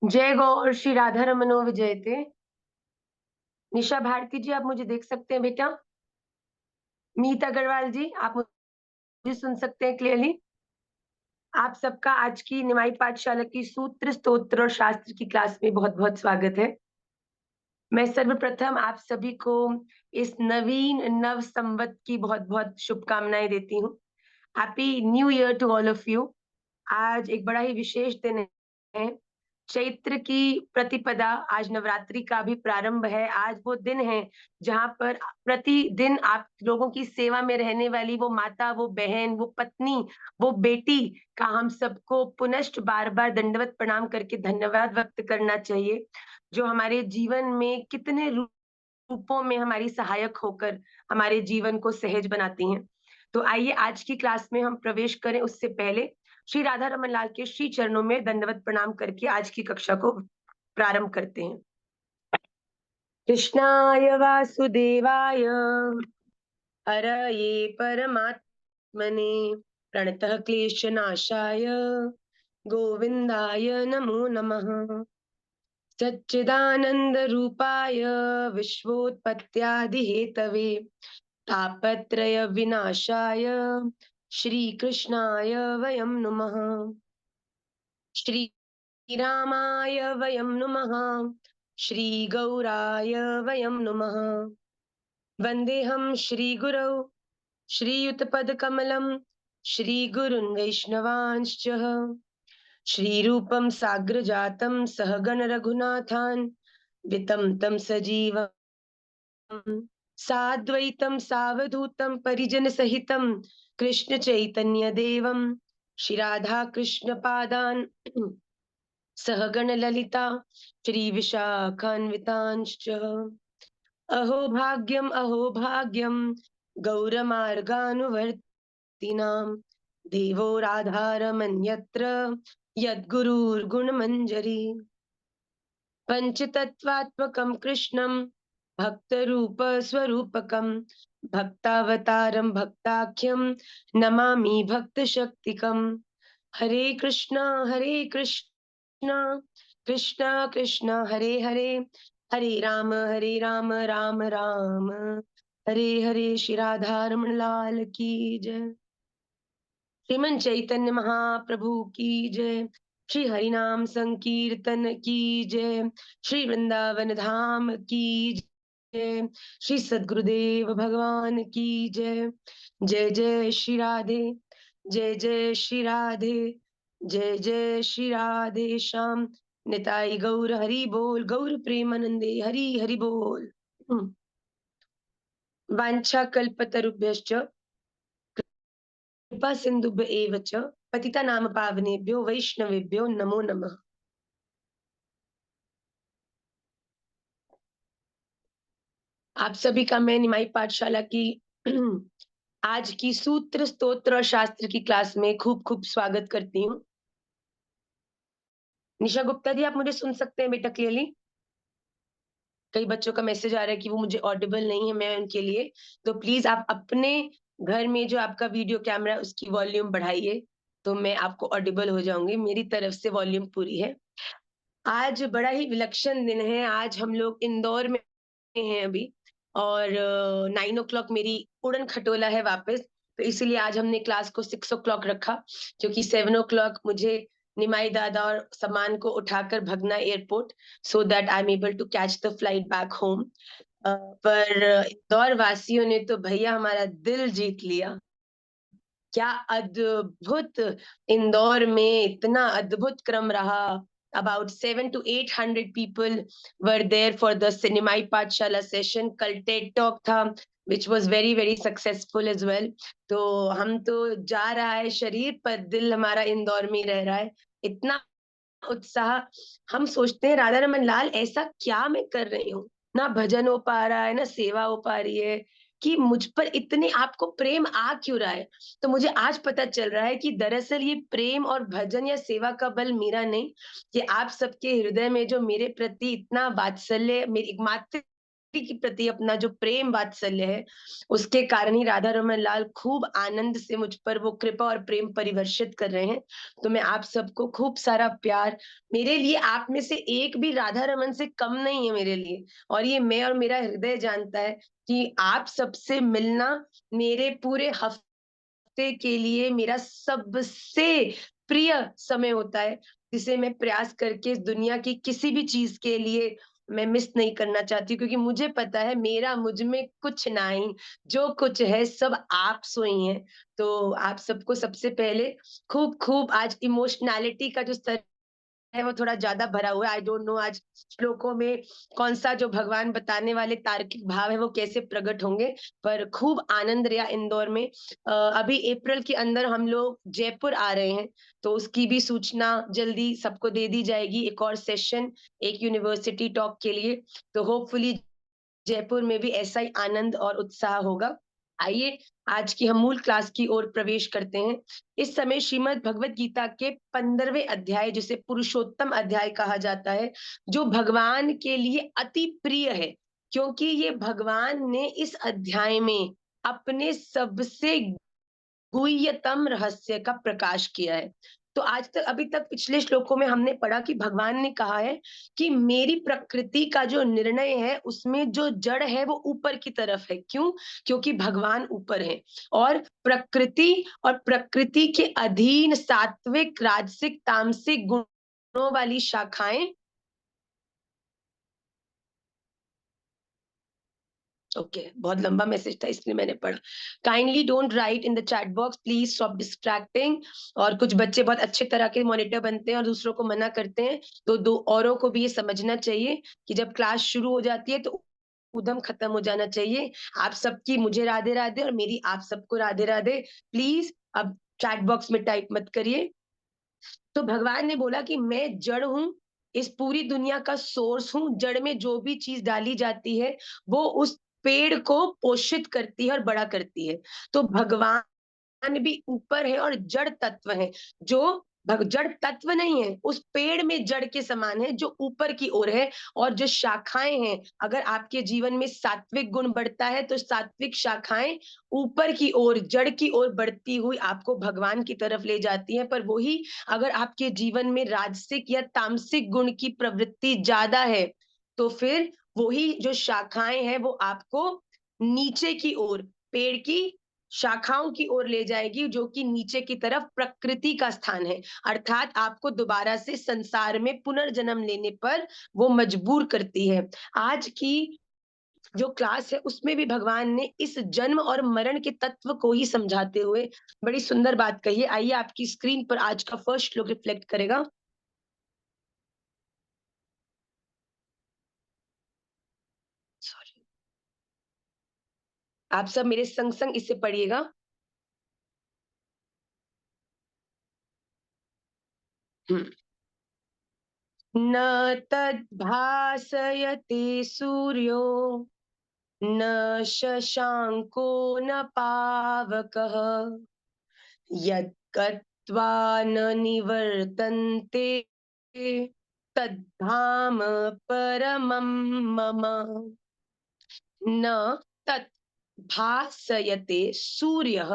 जय गौर श्री राधा रमनो विजयते। निशा भारती जी, आप मुझे देख सकते हैं बेटा? मीत अग्रवाल जी, आप मुझे सुन सकते हैं क्लियरली? आप सबका आज की निमाई पाठशाला की सूत्र स्तोत्र और शास्त्र की क्लास में बहुत बहुत स्वागत है। मैं सर्वप्रथम आप सभी को इस नवीन नव संवत की बहुत बहुत शुभकामनाएं देती हूँ। Happy new year to all of you. आज एक बड़ा ही विशेष दिन है। चैत्र की प्रतिपदा, आज नवरात्रि का भी प्रारंभ है। आज वो दिन है जहाँ पर प्रतिदिन आप लोगों की सेवा में रहने वाली वो माता, वो बहन, वो पत्नी, वो बेटी का हम सबको पुनश्च बार-बार दंडवत प्रणाम करके धन्यवाद व्यक्त करना चाहिए, जो हमारे जीवन में कितने रूपों में हमारी सहायक होकर हमारे जीवन को सहज बनाती हैं। तो आइए आज की क्लास में हम प्रवेश करें उससे पहले श्री राधा रमन लाल के श्री चरणों में दंडवत प्रणाम करके आज की कक्षा को प्रारंभ करते हैं। कृष्णाय वासुदेवाय हरये परमात्मने प्रणतः क्लेशनाशाय गोविन्दाय नमो नमः। सच्चिदानंद रूपाय विश्वोत्पत्त्यादिहेतवे तापत्रय विनाशाय श्रीकृष्णाय वयं नुमः। श्रीरामाय वयं नुमः। श्रीगौराय वयं नुमः। वन्देऽहं श्रीगुरौ श्रीयुतपदकमलं श्रीगुरुन् वैष्णवांश्च श्रीरूपं साग्रजातं सहगण रघुनाथान् वितं तं सजीवम् साद्वैतं सावधूतं परिजनसहितं कृष्ण चैतन्य देवं श्री राधा कृष्ण पादान् सहगण ललिता श्री विशाखान्वितांश्च। अहो भाग्यं गौरमार्गानुवर्तिनां देवो राधारमन्यत्र यद्गुरुर्गुणमञ्जरी। पंचतत्वात्मकं कृष्णं भक्तरूपस्वरूपकं भक्तावतारं भक्ताख्यं नमामि भक्तशक्तिकम्। हरे कृष्ण कृष्ण कृष्ण हरे हरे, हरे राम राम राम हरे हरे। श्री राधा रमण लाल की जय। श्रीमन चैतन्य महाप्रभु की जय। श्री हरिनाम संकीर्तन की जय। श्री वृंदावन धाम की जय। श्री सद्गुरुदेव भगवान की जय। जय जय श्री राधे, जय जय श्री राधे, जय जय श्री राधे श्याम। निताई गौर हरि बोल, गौर प्रेमानंदे हरि हरि बोल। वांछा कल्पतरुभ्यश्च कृपा सिंधुभ्य एव च पतितानां पावनेभ्यो वैष्णवेभ्यो नमो नमः। आप सभी का मैं निमाई पाठशाला की आज की सूत्र स्तोत्र और शास्त्र की क्लास में खूब खूब स्वागत करती हूँ। निशा गुप्ता जी, आप मुझे सुन सकते हैं बेटा क्लियरली? कई बच्चों का मैसेज आ रहा है कि वो मुझे ऑडिबल नहीं है, मैं उनके लिए, तो प्लीज आप अपने घर में जो आपका वीडियो कैमरा है उसकी वॉल्यूम बढ़ाइए, तो मैं आपको ऑडिबल हो जाऊंगी। मेरी तरफ से वॉल्यूम पूरी है। आज बड़ा ही विलक्षण दिन है। आज हम लोग इंदौर में हैं अभी, और 9 o'clock मेरी उड़न खटोला है वापस, तो इसीलिए आज हमने क्लास को 6 o'clock रखा, क्योंकि 7 o'clock मुझे निमाई दादा और सामान को उठाकर भगना airport, so that I am able to catch the flight back home. पर इंदौर वासियों ने तो भैया हमारा दिल जीत लिया। क्या अद्भुत! इंदौर में इतना अद्भुत क्रम रहा। About 700 to 800 people were there for the Cinemai Pathshala session. कल TED Talk था, which was very very successful as well. तो हम तो जा रहा है शरीर, पर दिल हमारा इंदौर में ही रह रहा है। इतना उत्साह! हम सोचते हैं राधा रमन लाल ऐसा क्या मैं कर रही हूँ? ना भजन हो पा रहा है, ना सेवा हो पा रही है, कि मुझ पर इतने आपको प्रेम आ क्यों रहा है? तो मुझे आज पता चल रहा है कि दरअसल ये प्रेम और भजन या सेवा का बल मेरा नहीं, ये आप सबके हृदय में जो मेरे प्रति इतना वात्सल्य, मेरी मातृ के प्रति अपना जो प्रेम वात्सल्य है, उसके कारण ही राधा रमन लाल खूब आनंद से मुझ पर वो कृपा और प्रेम परिवर्षित कर रहे हैं। तो मैं आप सबको खूब सारा प्यार, मेरे लिए आप में से एक भी राधा रमन से कम नहीं है मेरे लिए, और ये मैं और मेरा हृदय जानता है कि आप सबसे मिलना मेरे पूरे हफ्ते के लिए मेरा सबसे प्रिय समय होता है, जिसे मैं प्रयास करके इस दुनिया की किसी भी चीज़ के लिए मैं मिस नहीं करना चाहती हूँ, क्योंकि मुझे पता है मेरा मुझ में कुछ नहीं, जो कुछ है सब आप सो ही हैं। तो आप सबको सबसे पहले खूब-खूब आज इमोशनैलिटी का जो स्तर है वो थोड़ा ज़्यादा भरा हुआ है। आई डोंट नो आज श्लोकों में कौन-सा जो भगवान बताने वाले तार्किक भाव है वो कैसे प्रकट होंगे, पर खूब आनंद रहा इंदौर में। अभी अप्रैल के अंदर हम लोग जयपुर आ रहे हैं, तो उसकी भी सूचना जल्दी सबको दे दी जाएगी, एक और सेशन, एक यूनिवर्सिटी टॉक के लिए। तो होपफुली जयपुर में भी ऐसा ही आनंद और उत्साह होगा। आइए आज की हम मूल क्लास की ओर प्रवेश करते हैं। इस समय श्रीमद् भगवत गीता के 15वें अध्याय, जिसे पुरुषोत्तम अध्याय कहा जाता है, जो भगवान के लिए अति प्रिय है, क्योंकि ये भगवान ने इस अध्याय में अपने सबसे गुह्यतम रहस्य का प्रकाश किया है। तो आज तक अभी तक पिछले श्लोकों में हमने पढ़ा कि भगवान ने कहा है कि मेरी प्रकृति का जो निर्णय है उसमें जो जड़ है वो ऊपर की तरफ है। क्यों? क्योंकि भगवान ऊपर है, और प्रकृति के अधीन सात्विक, राजसिक, तामसिक गुणों वाली शाखाएँ, ओके, बहुत लंबा मैसेज था इसलिए मैंने पढ़ा। Kindly don't write in the chat box, please stop distracting. और कुछ बच्चे बहुत अच्छे तरह के मॉनिटर बनते हैं और दूसरों को मना करते हैं, तो दो औरों को भी ये समझना चाहिए कि जब क्लास शुरू हो जाती है तो उधम खत्म हो जाना चाहिए। आप सबकी मुझे राधे राधे और मेरी आप सबको राधे राधे। प्लीज अब चैट बॉक्स में टाइप मत करिए। तो भगवान ने बोला कि मैं जड़ हूँ, इस पूरी दुनिया का सोर्स हूँ, जड़ में जो भी चीज़ डाली जाती है, वो उस पेड़ को पोषित करती है और बड़ा करती है। तो भगवान भी ऊपर है और जड़ तत्व है, जो जड़ तत्व नहीं है, उस पेड़ में जड़ के समान है जो ऊपर की ओर है, और जो शाखाएँ हैं, अगर आपके जीवन में सात्विक गुण बढ़ता है, तो सात्विक शाखाएँ ऊपर की ओर, जड़ की ओर बढ़ती हुई आपको भगवान की तरफ ले जाती हैं। पर वही अगर आपके जीवन में राजसिक या तामसिक गुण की प्रवृत्ति ज़्यादा है, तो फिर वही जो शाखाएँ हैं, वो आपको नीचे की ओर, पेड़ की शाखाओं की ओर ले जाएगी, जो कि नीचे की तरफ प्रकृति का स्थान है। अर्थात आपको दोबारा से संसार में पुनर्जन्म लेने पर वो मजबूर करती है। आज की जो क्लास है उसमें भी भगवान ने इस जन्म और मरण के तत्व को ही समझाते हुए बड़ी सुंदर बात कही है। आइए आपकी स्क्रीन पर आज का फर्स्ट श्लोक रिफ्लेक्ट करेगा। सॉरी, आप सब मेरे संग-संग इसे पढ़िएगा। हुँ। न तद्भासयते सूर्यो न शशांको न पावकः यद्गत्वा न निवर्तन्ते तद्धाम परमं मम। न तत् भासयते सूर्यः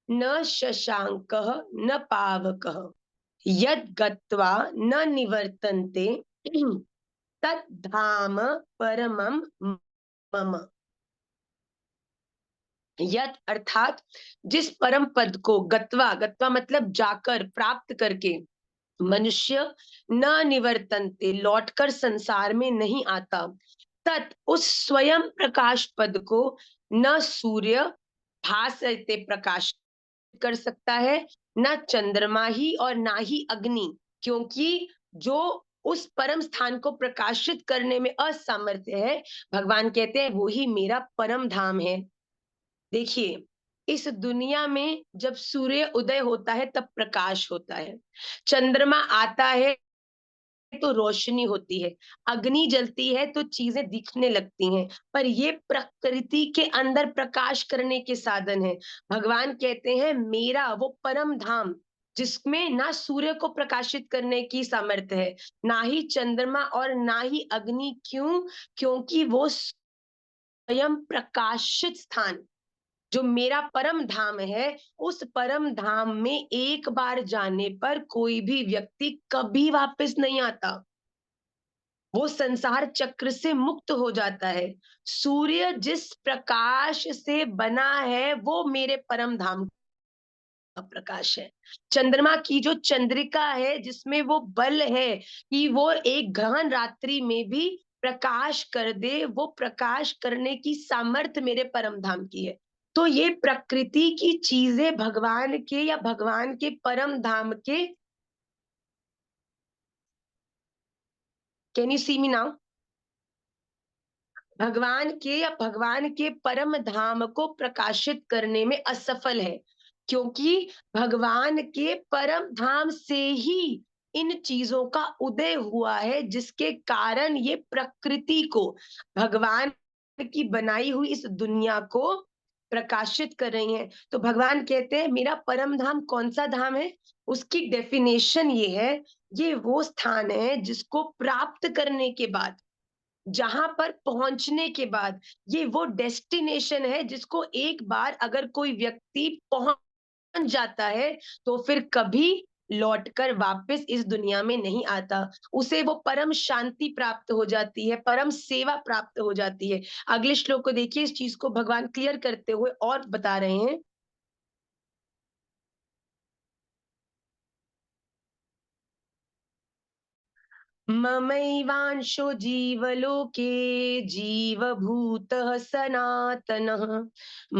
न शशांकः न पावकः यद्गत्वा न निवर्तन्ते तद्धाम परमं मम। यत अर्थात जिस परम पद को गत्वा, गत्वा मतलब जाकर, प्राप्त करके, मनुष्य न निवर्तन्ते लौटकर संसार में नहीं आता, तत् उस स्वयं प्रकाश पद को न सूर्य भासते प्रकाश कर सकता है, ना चंद्रमा ही और ना ही अग्नि, क्योंकि जो उस परम स्थान को प्रकाशित करने में असमर्थ है, भगवान कहते हैं वो ही मेरा परम धाम है। देखिए, इस दुनिया में जब सूर्य उदय होता है तब प्रकाश होता है, चंद्रमा आता है तो रोशनी होती है, अग्नि जलती है तो चीज़ें दिखने लगती हैं, पर ये प्रकृति के अंदर प्रकाश करने के साधन हैं। भगवान कहते हैं मेरा वो परम धाम, जिसमें ना सूर्य को प्रकाशित करने की सामर्थ्य है, ना ही चंद्रमा और ना ही अग्नि, क्यों? क्योंकि वो स्वयं प्रकाशित स्थान, जो मेरा परम धाम है, उस परम धाम में एक बार जाने पर कोई भी व्यक्ति कभी वापस नहीं आता। वो संसार चक्र से मुक्त हो जाता है। सूर्य जिस प्रकाश से बना है, वो मेरे परम धाम का प्रकाश है। चंद्रमा की जो चंद्रिका है, जिसमें वो बल है कि वो एक गहन रात्रि में भी प्रकाश कर दे, वो प्रकाश करने की सामर्थ्य मेरे परम धाम की है। तो ये प्रकृति की चीजें भगवान के या भगवान के परम धाम के, can you see me now? भगवान के या भगवान के परम धाम को प्रकाशित करने में असफल है, क्योंकि भगवान के परम धाम से ही इन चीजों का उदय हुआ है, जिसके कारण ये प्रकृति को, भगवान की बनाई हुई इस दुनिया को प्रकाशित कर रही हैं। तो भगवान कहते हैं मेरा परम धाम कौन सा धाम है? उसकी डेफिनेशन ये है, ये वो स्थान है जिसको प्राप्त करने के बाद, जहां पर पहुंचने के बाद, ये वो डेस्टिनेशन है जिसको एक बार अगर कोई व्यक्ति पहुंच जाता है, तो फिर कभी लौटकर वापस इस दुनिया में नहीं आता। उसे वो परम शांति प्राप्त हो जाती है, परम सेवा प्राप्त हो जाती है। अगले श्लोक को देखिए, इस चीज को भगवान क्लियर करते हुए और बता रहे हैं। ममैवांशो जीवलोके जीवभूतः सनातनः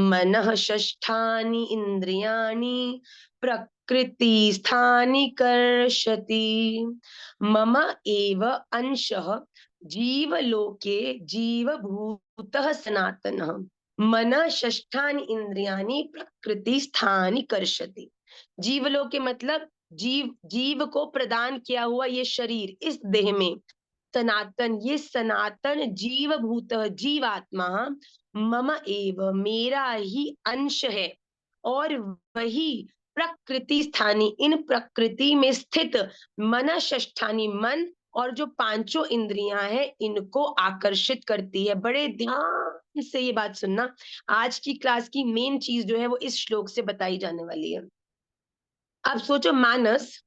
मनः षष्ठानि इन्द्रियाणि प्रकृतिस्थानि कर्षति। मम एव अंशः जीवलोके जीवभूतः सनातनः मनः षष्ठानि इन्द्रियाणि प्रकृतिस्थानि कर्षति। जीवलोक के मतलब जीव, जीव को प्रदान किया हुआ ये शरीर इस देह में, सनातन, ये सनातन जीव भूत, जीवात्मा मम एव, मेरा ही अंश है, और वही प्रकृति स्थानी, इन प्रकृति में स्थित मन षष्ठानी, मन और जो पांचों इंद्रियां हैं, इनको आकर्षित करती है। बड़े ध्यान से ये बात सुनना, आज की क्लास की मेन चीज जो है वो इस श्लोक से बताई जाने वाली है। अब सोचो, मानस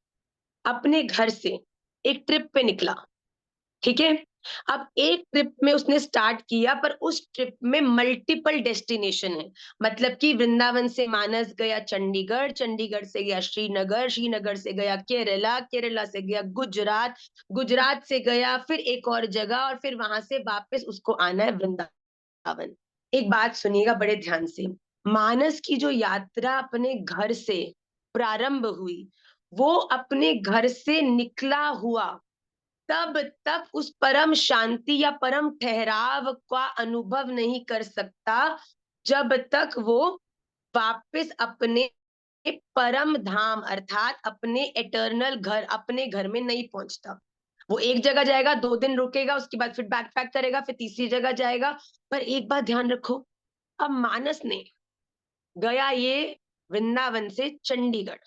अपने घर से एक ट्रिप पे निकला, ठीक है? अब एक ट्रिप में उसने स्टार्ट किया, पर उस ट्रिप में मल्टीपल डेस्टिनेशन है। मतलब कि वृंदावन से मानस गया चंडीगढ़, चंडीगढ़ से गया श्रीनगर, श्रीनगर से गया केरला, केरला से गया गुजरात, गुजरात से गया फिर एक और जगह, और फिर वहां से वापस उसको आना है वृंदावन। एक बात सुनिएगा बड़े ध्यान से, मानस की जो यात्रा अपने घर से प्रारंभ हुई, वो अपने घर से निकला हुआ तब तक उस परम शांति या परम ठहराव का अनुभव नहीं कर सकता, जब तक वो वापस अपने परम धाम अर्थात अपने एटर्नल घर, अपने घर में नहीं पहुंचता। वो एक जगह जाएगा, 2 दिन रुकेगा, उसके बाद फिर बैक पैक करेगा, फिर तीसरी जगह जाएगा। पर एक बात ध्यान रखो, अब मानस ने गया ये वृंदावन से चंडीगढ़,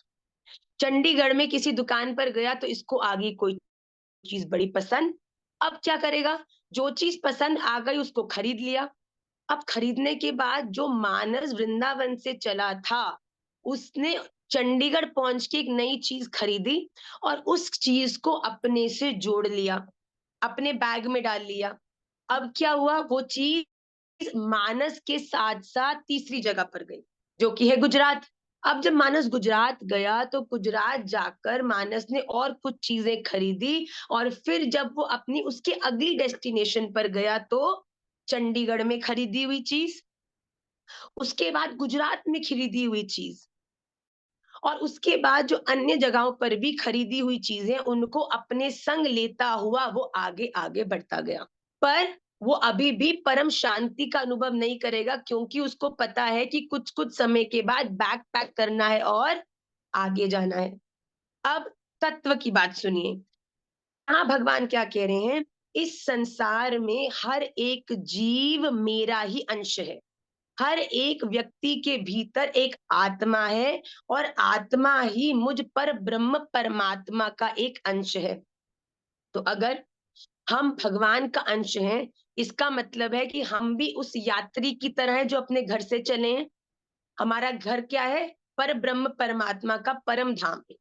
चंडीगढ़ में किसी दुकान पर गया तो इसको आ गई कोई चीज बड़ी पसंद। अब क्या करेगा? जो चीज पसंद आ गई उसको खरीद लिया। अब खरीदने के बाद जो मानस वृंदावन से चला था, उसने चंडीगढ़ पहुंच के एक नई चीज खरीदी और उस चीज को अपने से जोड़ लिया, अपने बैग में डाल लिया। अब क्या हुआ? वो चीज मानस के साथ साथ तीसरी जगह पर गई, जो कि है गुजरात। अब जब मानस गुजरात गया, तो गुजरात जाकर मानस ने और कुछ चीजें खरीदी, और फिर जब वो अपनी उसके अगली डेस्टिनेशन पर गया, तो चंडीगढ़ में खरीदी हुई चीज, उसके बाद गुजरात में खरीदी हुई चीज, और उसके बाद जो अन्य जगहों पर भी खरीदी हुई चीजें, उनको अपने संग लेता हुआ वो आगे आगे बढ़ता गया। पर वो अभी भी परम शांति का अनुभव नहीं करेगा, क्योंकि उसको पता है कि कुछ कुछ समय के बाद बैक पैक करना है और आगे जाना है। अब तत्व की बात सुनिए, हाँ, भगवान क्या कह रहे हैं? इस संसार में हर एक जीव मेरा ही अंश है। हर एक व्यक्ति के भीतर एक आत्मा है, और आत्मा ही मुझ पर ब्रह्म परमात्मा का एक अंश है। तो अगर हम भगवान का अंश हैं, इसका मतलब है कि हम भी उस यात्री की तरह हैं जो अपने घर से चले हैं। हमारा घर क्या है? परब्रह्म परमात्मा का परम धाम है।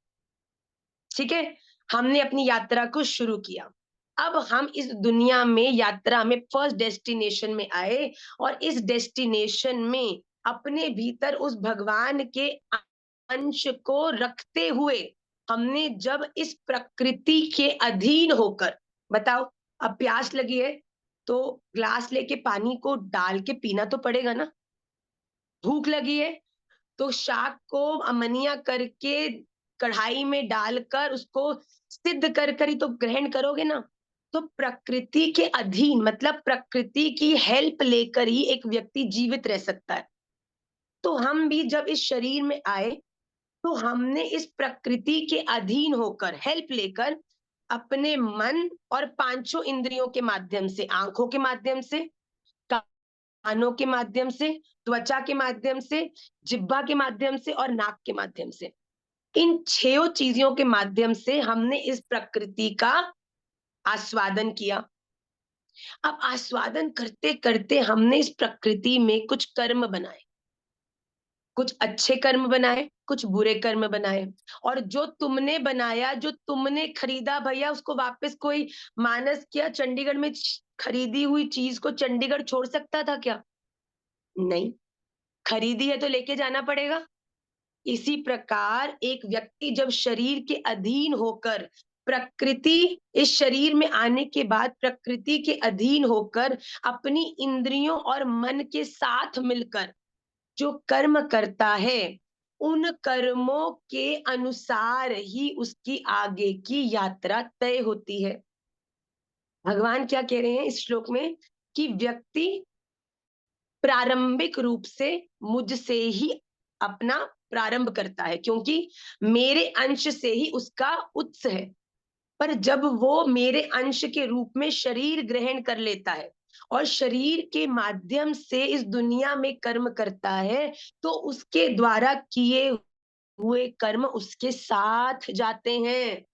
ठीक है? हमने अपनी यात्रा को शुरू किया। अब हम इस दुनिया में यात्रा में फर्स्ट डेस्टिनेशन में आए और इस डेस्टिनेशन में अपने भीतर उस भगवान के अंश को रखते हुए हमने जब इस प्रकृति के अधीन होकर, बताओ, अब प्यास लगी है तो ग्लास लेके पानी को डाल के पीना तो पड़ेगा ना। भूख लगी है तो शाक को अमनिया करके कढ़ाई में डालकर उसको सिद्ध कर कर ही तो ग्रहण करोगे ना। तो प्रकृति के अधीन मतलब प्रकृति की हेल्प लेकर ही एक व्यक्ति जीवित रह सकता है। तो हम भी जब इस शरीर में आए तो हमने इस प्रकृति के अधीन होकर हेल्प लेकर अपने मन और पांचों इंद्रियों के माध्यम से, आंखों के माध्यम से, कानों के माध्यम से, त्वचा के माध्यम से, जिह्वा के माध्यम से और नाक के माध्यम से, इन 6 चीजों के माध्यम से हमने इस प्रकृति का आस्वादन किया। अब आस्वादन करते करते हमने इस प्रकृति में कुछ कर्म बनाए, कुछ अच्छे कर्म बनाए, कुछ बुरे कर्म बनाए। और जो तुमने बनाया, जो तुमने खरीदा भैया, उसको वापस कोई मानस क्या चंडीगढ़ में खरीदी हुई चीज को चंडीगढ़ छोड़ सकता था क्या? नहीं। खरीदी है तो लेके जाना पड़ेगा। इसी प्रकार एक व्यक्ति जब शरीर के अधीन होकर प्रकृति, इस शरीर में आने के बाद प्रकृति के अधीन होकर अपनी इंद्रियों और मन के साथ मिलकर जो कर्म करता है, उन कर्मों के अनुसार ही उसकी आगे की यात्रा तय होती है। भगवान क्या कह रहे हैं इस श्लोक में कि व्यक्ति प्रारंभिक रूप से मुझसे ही अपना प्रारंभ करता है, क्योंकि मेरे अंश से ही उसका उत्स है। पर जब वो मेरे अंश के रूप में शरीर ग्रहण कर लेता है और शरीर के माध्यम से इस दुनिया में कर्म करता है, तो उसके द्वारा किए हुए कर्म उसके साथ जाते हैं।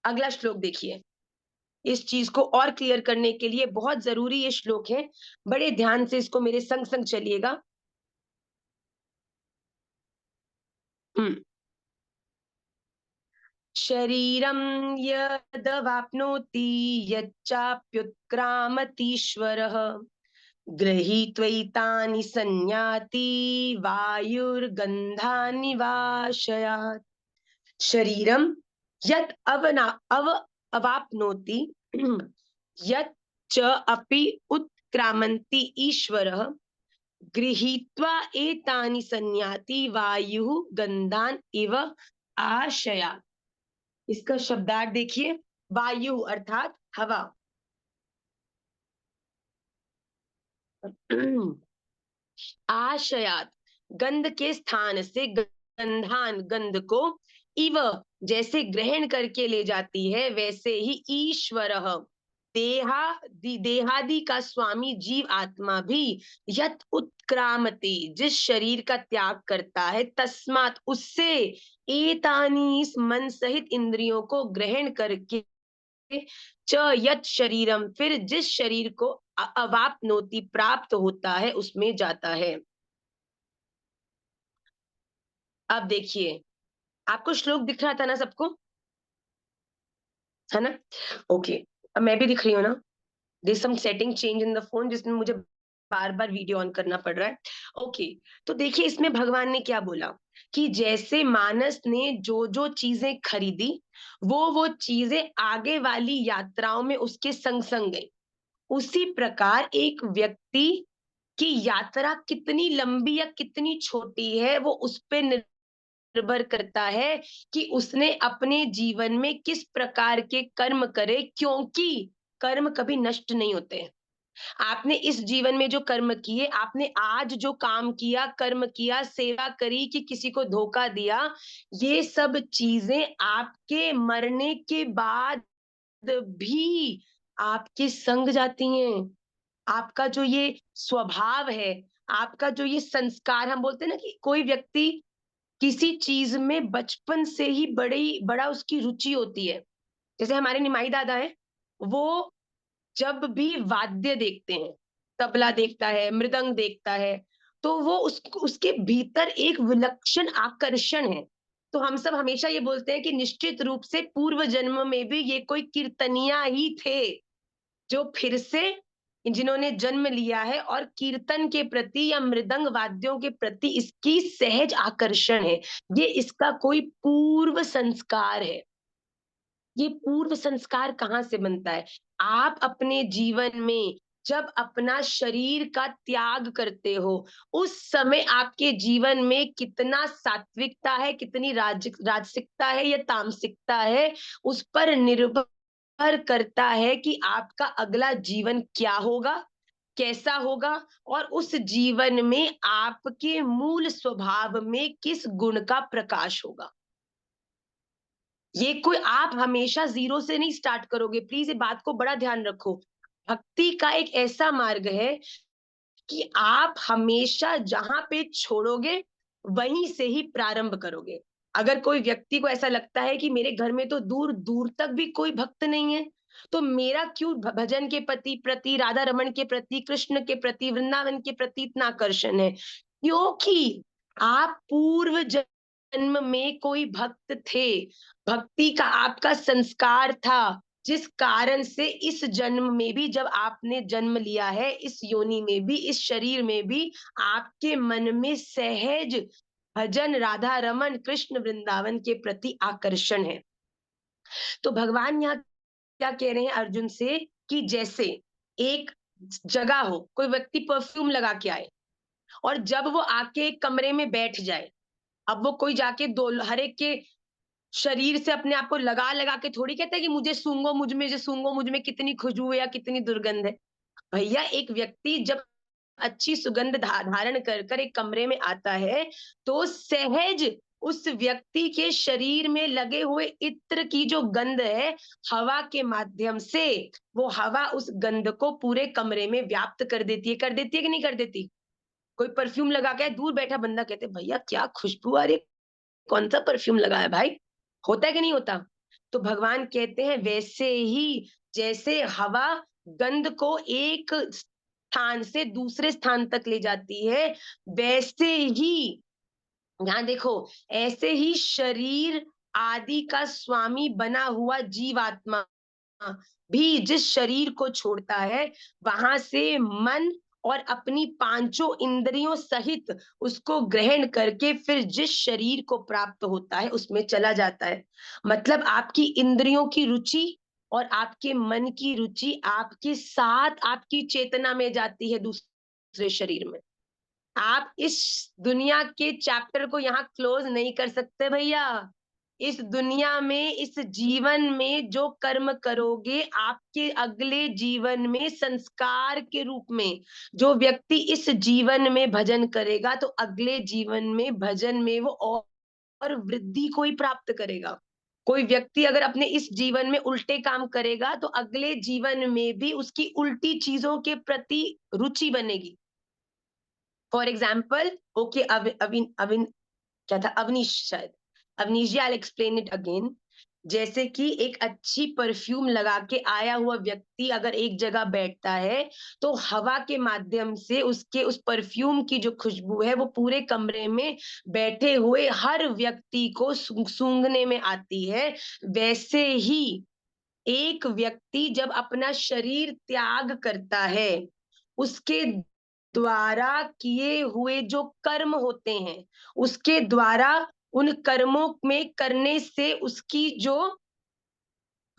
अगला श्लोक देखिए। इस चीज को और क्लियर करने के लिए बहुत जरूरी ये श्लोक है। बड़े ध्यान से इसको मेरे संग संग चलिएगा। हम्म। शरीरं यदवाप्नोति यच्चाप्युत्क्रामतीश्वरः गृहीत्वैतानि संयाति वायुर्गन्धानि वाशयात्। शरीरं यत् अवाप्नोति यत् च अपि उत्क्रामन्ति ईश्वरः गृहीत्वा एतानि संयाति वायुः गन्धान् इव आशयात्। इसका शब्दार्थ देखिए। वायु अर्थात हवा। आशयात गंध के स्थान से, गंधान गंध को, इव जैसे ग्रहण करके ले जाती है, वैसे ही ईश्वर देहादि का स्वामी जीव आत्मा भी यत उत्क्रामति जिस शरीर का त्याग करता है, तस्मात उससे, एतानी इस मन सहित इंद्रियों को ग्रहण करके, च यत शरीरम फिर जिस शरीर को अवाप्नोति प्राप्त होता है उसमें जाता है। अब देखिए, आपको श्लोक दिख रहा था ना सबको, है ना? ओके। अब मैं भी दिख रही हूँ ना? There's some setting change in the phone जिसमें मुझे बार बार वीडियो ऑन करना पड़ रहा है। ओके। तो देखिए इसमें भगवान ने क्या बोला कि जैसे मानस ने जो जो चीजें खरीदी, वो चीजें आगे वाली यात्राओं में उसके संग संग गई। उसी प्रकार एक व्यक्ति की यात्रा कितनी लंबी या कितनी छोटी है, वो उस पे निर्भर करता है कि उसने अपने जीवन में किस प्रकार के कर्म करे, क्योंकि कर्म कभी नष्ट नहीं होते हैं। आपने इस जीवन में जो कर्म किए, आपने आज जो काम किया, कर्म किया, सेवा करी कि किसी को धोखा दिया, ये सब चीजें आपके मरने के बाद भी आपके संग जाती हैं। आपका जो ये स्वभाव है, आपका जो ये संस्कार, हम बोलते हैं ना कि कोई व्यक्ति किसी चीज में बचपन से ही बड़ा उसकी रुचि होती है। जैसे हमारे निमाई दादा हैं, वो जब भी वाद्य देखते हैं, तबला देखता है, मृदंग देखता है, तो वो उसके भीतर एक विलक्षण आकर्षण है। तो हम सब हमेशा ये बोलते हैं कि निश्चित रूप से पूर्व जन्म में भी ये कोई कीर्तनिया ही थे, जो फिर से जिन्होंने जन्म लिया है, और कीर्तन के प्रति या मृदंग वाद्यों के प्रति इसकी सहज आकर्षण है। ये इसका कोई पूर्व संस्कार है। ये पूर्व संस्कार कहाँ से बनता है? आप अपने जीवन में जब अपना शरीर का त्याग करते हो, उस समय आपके जीवन में कितना सात्विकता है, कितनी राजसिकता है या तामसिकता है, उस पर निर्भर करता है कि आपका अगला जीवन क्या होगा, कैसा होगा, और उस जीवन में आपके मूल स्वभाव में किस गुण का प्रकाश होगा। ये कोई आप हमेशा ज़ीरो से नहीं स्टार्ट करोगे, प्लीज़ ये बात को बड़ा ध्यान रखो। भक्ति का एक ऐसा मार्ग है कि आप हमेशा जहाँ पे छोड़ोगे, वहीं से ही प्रारंभ करोगे। अगर कोई व्यक्ति को ऐसा लगता है कि मेरे घर में तो दूर-दूर तक भी कोई भक्त नहीं है, तो मेरा क्यों भजन के प्रति, राधा रमण के प्रति, कृष्ण के प्रति, वृंदावन के प्रति इतना आकर्षण है? क्योंकि आप पूर्व जन्म में कोई भक्त थे, भक्ति का आपका संस्कार था, जिस कारण से इस जन्म में भी जब आपने जन्म लिया है, इस योनि में भी, इस शरीर में भी आपके मन में सहज भजन, राधा रमन, कृष्ण वृंदावन के प्रति आकर्षण है। तो भगवान यहाँ क्या कह रहे हैं अर्जुन से कि जैसे एक जगह हो, कोई व्यक्ति परफ्यूम लगा के आए और जब वो आके एक कमरे में बैठ जाए, अब वो कोई जाके दो हर एक के शरीर से अपने आप को लगा-लगा के थोड़ी कहता है कि मुझे सूंघो मुझ में कितनी खुशबू है या कितनी दुर्गंध है। भैया एक व्यक्ति जब अच्छी सुगंध धारण कर कर एक कमरे में आता है, तो सहज उस व्यक्ति के शरीर में लगे हुए इत्र की जो गंध है, हवा के माध्यम से वो हवा उस गंध को पूरे कमरे में व्याप्त कर देती है कि नहीं कर देती? कोई परफ्यूम लगा के दूर बैठा बंदा कहते भैया क्या खुशबू आ रही है, कौन सा परफ्यूम लगाया भाई? होता है कि नहीं होता? तो भगवान कहते हैं वैसे ही जैसे हवा गंध को एक स्थान से दूसरे स्थान तक ले जाती है, वैसे ही यहाँ देखो, ऐसे ही शरीर आदि का स्वामी बना हुआ जीवात्मा भी जिस शरीर को छोड़ता है, वहां से मन और अपनी पांचों इंद्रियों सहित उसको ग्रहण करके फिर जिस शरीर को प्राप्त होता है उसमें चला जाता है। मतलब आपकी इंद्रियों की रुचि और आपके मन की रुचि आपके साथ आपकी चेतना में जाती है दूसरे शरीर में। आप इस दुनिया के चैप्टर को यहाँ क्लोज नहीं कर सकते भैया। इस दुनिया में, इस जीवन में जो कर्म करोगे, आपके अगले जीवन में संस्कार के रूप में जो व्यक्ति इस जीवन में भजन करेगा, तो अगले जीवन में भजन में वो और वृद्धि को ही प्राप्त करेगा। कोई व्यक्ति अगर अपने इस जीवन में उल्टे काम करेगा, तो अगले जीवन में भी उसकी उल्टी चीज़ों के प्रति रुचि बनेगी। For example okay Avin Avin क्या था अवनीश शायद अवनीश जी आई एक्सप्लेन इट अगेन। जैसे कि एक अच्छी परफ्यूम लगा के आया हुआ व्यक्ति अगर एक जगह बैठता है, तो हवा के माध्यम से उसके उस परफ्यूम की जो खुशबू है वो पूरे कमरे में बैठे हुए हर व्यक्ति को सूंघने में आती है। वैसे ही एक व्यक्ति जब अपना शरीर त्याग करता है, उसके द्वारा किए हुए जो कर्म होते हैं, उसके द्वारा उन कर्मों में करने से उसकी जो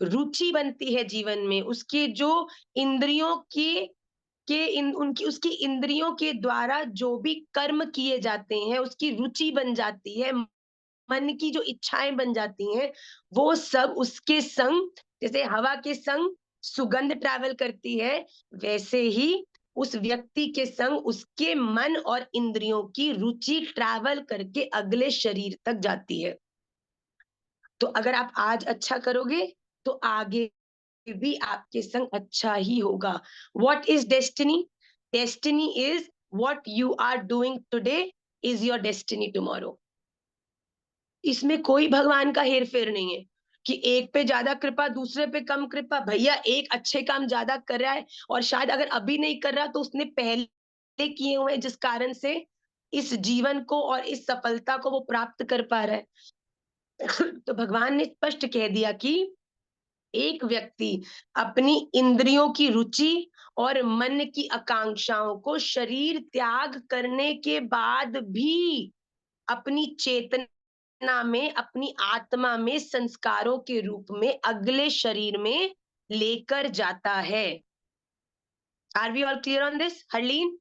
रुचि बनती है जीवन में, उसके जो इंद्रियों के इन उनकी उसकी इंद्रियों के द्वारा जो भी कर्म किए जाते हैं, उसकी रुचि बन जाती है, मन की जो इच्छाएँ बन जाती हैं, वो सब उसके संग जैसे हवा के संग सुगंध ट्रैवल करती है, वैसे ही उस व्यक्ति के संग उसके मन और इंद्रियों की रुचि ट्रैवल करके अगले शरीर तक जाती है। तो अगर आप आज अच्छा करोगे, तो आगे भी आपके संग अच्छा ही होगा। What is destiny? Destiny is what you are doing today is your destiny tomorrow. इसमें कोई भगवान का हेर-फेर नहीं है। कि एक पे ज्यादा कृपा, दूसरे पे कम कृपा। भैया एक अच्छे काम ज्यादा कर रहा है और शायद अगर अभी नहीं कर रहा तो उसने पहले किए हुए हैं, जिस कारण से इस जीवन को और इस सफलता को वो प्राप्त कर पा रहा है। तो भगवान ने स्पष्ट कह दिया कि एक व्यक्ति अपनी इंद्रियों की रुचि और मन की आकांक्षाओं को शरीर त्याग करने के बाद भी अपनी चेतना में, अपनी आत्मा में संस्कारों के रूप में अगले शरीर में लेकर जाता है। Are we all clear on this, Harleen?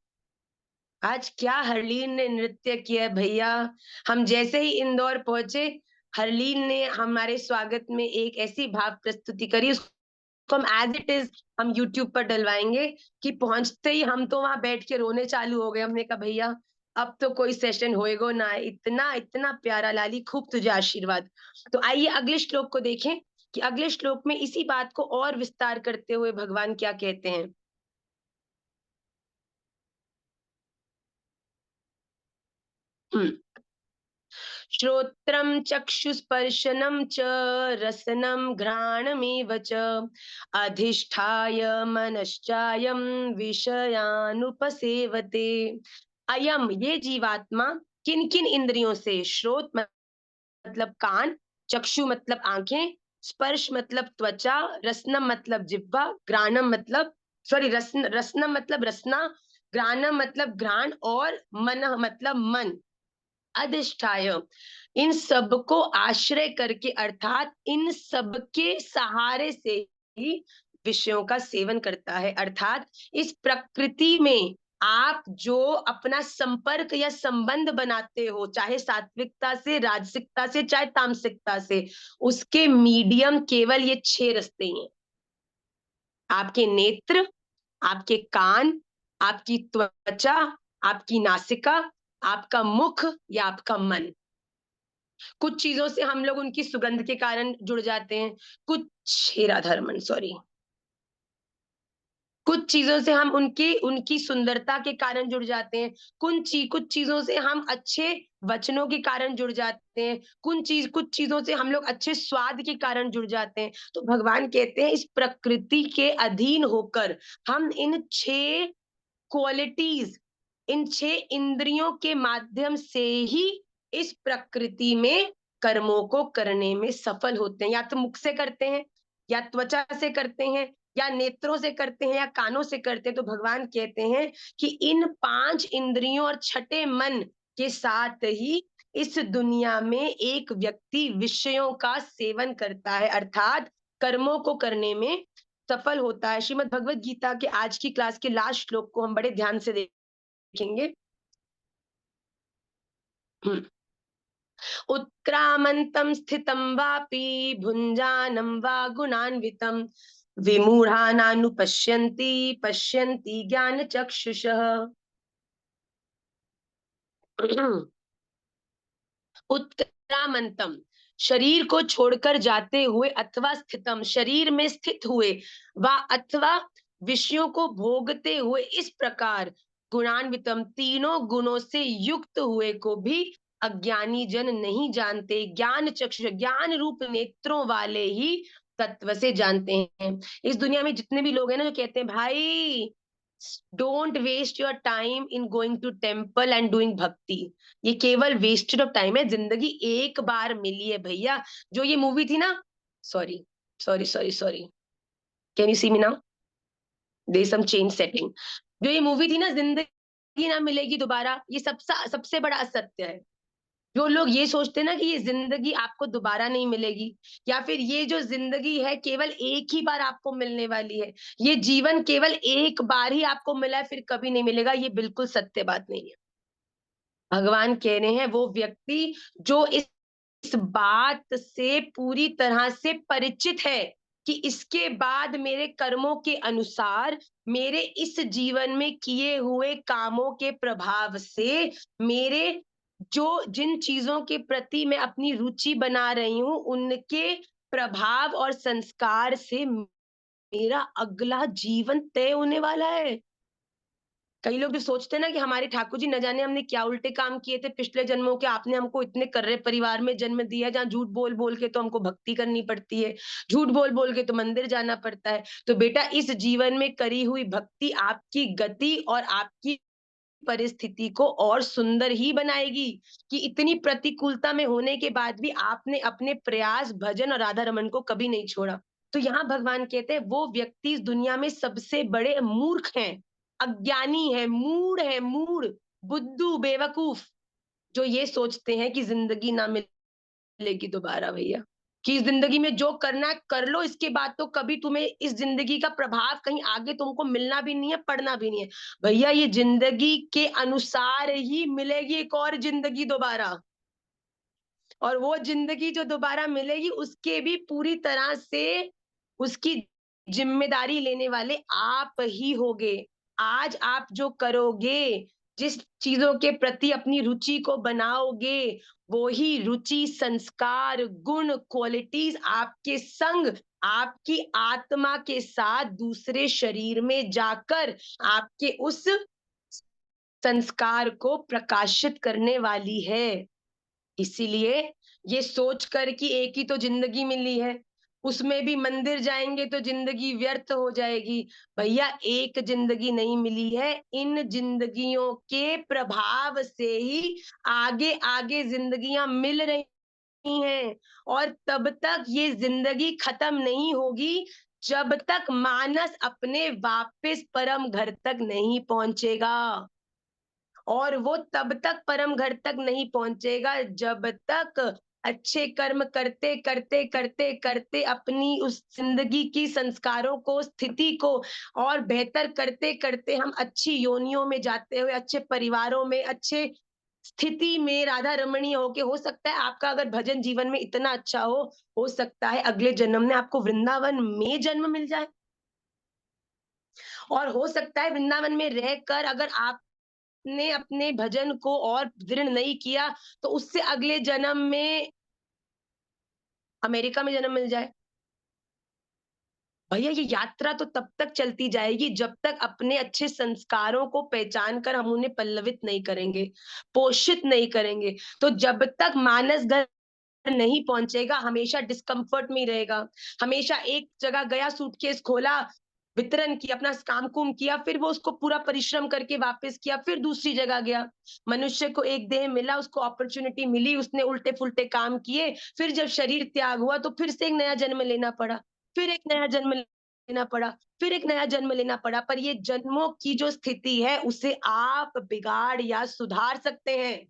आज क्या हरलीन ने नृत्य किया है भैया। हम जैसे ही इंदौर पहुंचे, हरलीन ने हमारे स्वागत में एक ऐसी भाव प्रस्तुति करी, उसको हम एज इट इज हम यूट्यूब पर डलवाएंगे कि पहुंचते ही हम तो वहां बैठ के रोने चालू हो गए। हमने कहा भैया अब तो कोई सेशन होएगा ना, इतना इतना प्यारा लाली, खूब तुझे आशीर्वाद। तो आइए अगले श्लोक को देखें कि अगले श्लोक में इसी बात को और विस्तार करते हुए भगवान क्या कहते हैं। हम्म। श्रोत्रं चक्षुस्पर्शनं च रसनं घ्राणमेव च अधिष्ठाय मनश्चायं विषयानुपसेवते। अयम ये जीवात्मा किन किन इंद्रियों से, श्रोत मतलब कान, चक्षु मतलब आंखें, स्पर्श मतलब त्वचा, रसनम मतलब जिह्वा, ग्राणम मतलब सॉरी रसनम मतलब रसना, ग्राणम मतलब घ्राण और मन मतलब मन, अधिष्ठाय इन सबको आश्रय करके अर्थात इन सबके सहारे से ही विषयों का सेवन करता है। अर्थात इस प्रकृति में आप जो अपना संपर्क या संबंध बनाते हो, चाहे सात्विकता से, राजसिकता से, चाहे तामसिकता से, उसके मीडियम केवल ये 6 रास्ते ही हैं। आपके नेत्र, आपके कान, आपकी त्वचा, आपकी नासिका, आपका मुख या आपका मन। कुछ चीजों से हम लोग उनकी सुगंध के कारण जुड़ जाते हैं, कुछ हे राधा रमन सॉरी, कुछ चीजों से हम उनकी उनकी सुंदरता के कारण जुड़ जाते हैं, कुछ चीजों से हम अच्छे वचनों के कारण जुड़ जाते हैं, कुछ चीजों से हम लोग अच्छे स्वाद के कारण जुड़ जाते हैं। तो भगवान कहते हैं इस प्रकृति के अधीन होकर हम इन 6 क्वालिटीज, इन 6 इंद्रियों के माध्यम से ही इस प्रकृति में कर्मों को करने में सफल होते हैं। या तो मुख से करते हैं, या त्वचा से करते हैं, या नेत्रों से करते हैं, या कानों से करते हैं। तो भगवान कहते हैं कि इन 5 इंद्रियों और छठे मन के साथ ही इस दुनिया में एक व्यक्ति विषयों का सेवन करता है, अर्थात कर्मों को करने में सफल होता है। श्रीमद् भगवत गीता के आज की क्लास के लास्ट श्लोक को हम बड़े ध्यान से देखेंगे। उत्क्रामन्तं स्थितं वापि भुञ्जानं वा गुणान्वितं विमूढानानुपश्यन्ति पश्यन्ति ज्ञानचक्षुषः। उत्क्रामंतम शरीर को छोड़कर जाते हुए, अथवा स्थितम शरीर में स्थित हुए, वा अथवा विषयों को भोगते हुए, इस प्रकार गुणान्वितम तीनों गुणों से युक्त हुए को भी अज्ञानी जन नहीं जानते। ज्ञान चक्षु ज्ञान रूप नेत्रों वाले ही तत्व से जानते हैं। इस दुनिया में जितने भी लोग हैं ना जो कहते हैं भाई don't waste your time in going to temple and doing bhakti, ये केवल वेस्टेड ऑफ टाइम है, जिंदगी एक बार मिली है भैया। जो ये मूवी थी ना, sorry sorry sorry sorry, can you see me now, there is some change setting. जो ये मूवी थी ना, जिंदगी ना मिलेगी दोबारा, ये सबसे सबसे बड़ा असत्य है। जो लोग ये सोचते हैं ना कि ये जिंदगी आपको दोबारा नहीं मिलेगी, या फिर ये जो जिंदगी है केवल एक ही बार आपको मिलने वाली है, ये जीवन केवल एक बार ही आपको मिला है फिर कभी नहीं मिलेगा, ये बिल्कुल सत्य बात नहीं है। भगवान कह रहे हैं वो व्यक्ति जो इस बात से पूरी तरह से परिचित है कि इसके बाद मेरे कर्मों के अनुसार, मेरे इस जीवन में किए हुए कामों के प्रभाव से, मेरे जो जिन चीजों के प्रति मैं अपनी रुचि बना रही हूं उनके प्रभाव और संस्कार से मेरा अगला जीवन तय होने वाला है। कई लोग जो सोचते हैं ना कि हमारे ठाकुर जी न जाने हमने क्या उल्टे काम किए थे पिछले जन्मों के, आपने हमको इतने कर्रे परिवार में जन्म दिया है, जहाँ झूठ बोल-बोल के तो हमको भक्ति करनी पड़ती है, झूठ बोल-बोल के तो मंदिर जाना पड़ता है। तो बेटा इस जीवन में करी हुई भक्ति आपकी गति और आपकी परिस्थिति को और सुंदर ही बनाएगी, कि इतनी प्रतिकूलता में होने के बाद भी आपने अपने प्रयास, भजन और राधा रमन को कभी नहीं छोड़ा। तो यहाँ भगवान कहते हैं वो व्यक्ति इस दुनिया में सबसे बड़े मूर्ख हैं, अज्ञानी है, मूढ़, बुद्धू, बेवकूफ, जो ये सोचते हैं कि ज़िंदगी ना मिलेगी दोबारा भैया, कि ज़िंदगी में जो करना है कर लो, इसके बाद तो कभी तुम्हें इस ज़िंदगी का प्रभाव कहीं आगे तुमको मिलना भी नहीं है, पढ़ना भी नहीं है। भैया ये ज़िंदगी के अनुसार ही मिलेगी एक और ज़िंदगी दोबारा, और वो ज़िंदगी जो दोबारा मिलेगी उसके भी पूरी तरह से उसकी ज़िम्मेदारी लेने वाले आप ही होगे। आज आप जो करोगे, जिस चीज़ों के प्रति अपनी रुचि को बनाओगे, वो ही रुचि, संस्कार, गुण, क्वालिटीज़ आपके संग, आपकी आत्मा के साथ दूसरे शरीर में जाकर आपके उस संस्कार को प्रकाशित करने वाली है। इसीलिए ये सोच कर कि एक ही तो ज़िंदगी मिली है, उसमें भी मंदिर जाएँगे तो ज़िंदगी व्यर्थ हो जाएगी। भैया एक ज़िंदगी नहीं मिली है, इन ज़िंदगियों के प्रभाव से ही आगे-आगे ज़िंदगियाँ मिल रही हैं, और तब तक ये ज़िंदगी खत्म नहीं होगी, जब तक मानस अपने वापस परम घर तक नहीं पहुँचेगा। और वो तब तक परम घर तक नहीं पहुँचेगा जब तक अच्छे कर्म करते अपनी उस ज़िंदगी की संस्कारों को, स्थिति को और बेहतर करते हम अच्छी योनियों में जाते हुए, अच्छे परिवारों में, अच्छे स्थिति में राधा रमणीय होके, हो सकता है आपका अगर भजन जीवन में इतना अच्छा हो सकता है अगले जन्म में आपको वृंदावन में जन्म मिल जाए। और हो सकता है वृंदावन में रहकर अगर आप ने अपने भजन को और दृढ़ नहीं किया, तो उससे अगले जन्म में अमेरिका में जन्म मिल जाए। भैया ये यात्रा तो तब तक चलती जाएगी जब तक अपने अच्छे संस्कारों को पहचान कर हम उन्हें पल्लवित नहीं करेंगे, पोषित नहीं करेंगे। तो जब तक मानस घर नहीं पहुँचेगा, हमेशा डिस्कम्फर्ट में ही रहेगा। हमेशा एक जगह गया, सूटकेस खोला, वितरण किया, अपना काम-कुम किया, फिर वो उसको पूरा परिश्रम करके वापस किया, फिर दूसरी जगह गया। मनुष्य को एक देह मिला, उसको अपॉर्च्युनिटी मिली, उसने उल्टे-पुल्टे काम किए, फिर जब शरीर त्याग हुआ, तो फिर से एक नया जन्म लेना पड़ा, फिर एक नया जन्म लेना पड़ा, फिर एक नया जन्म लेना पड़ा। पर ये जन्मों की जो स्थिति है, उसे आप बिगाड़ या सुधार सकते हैं।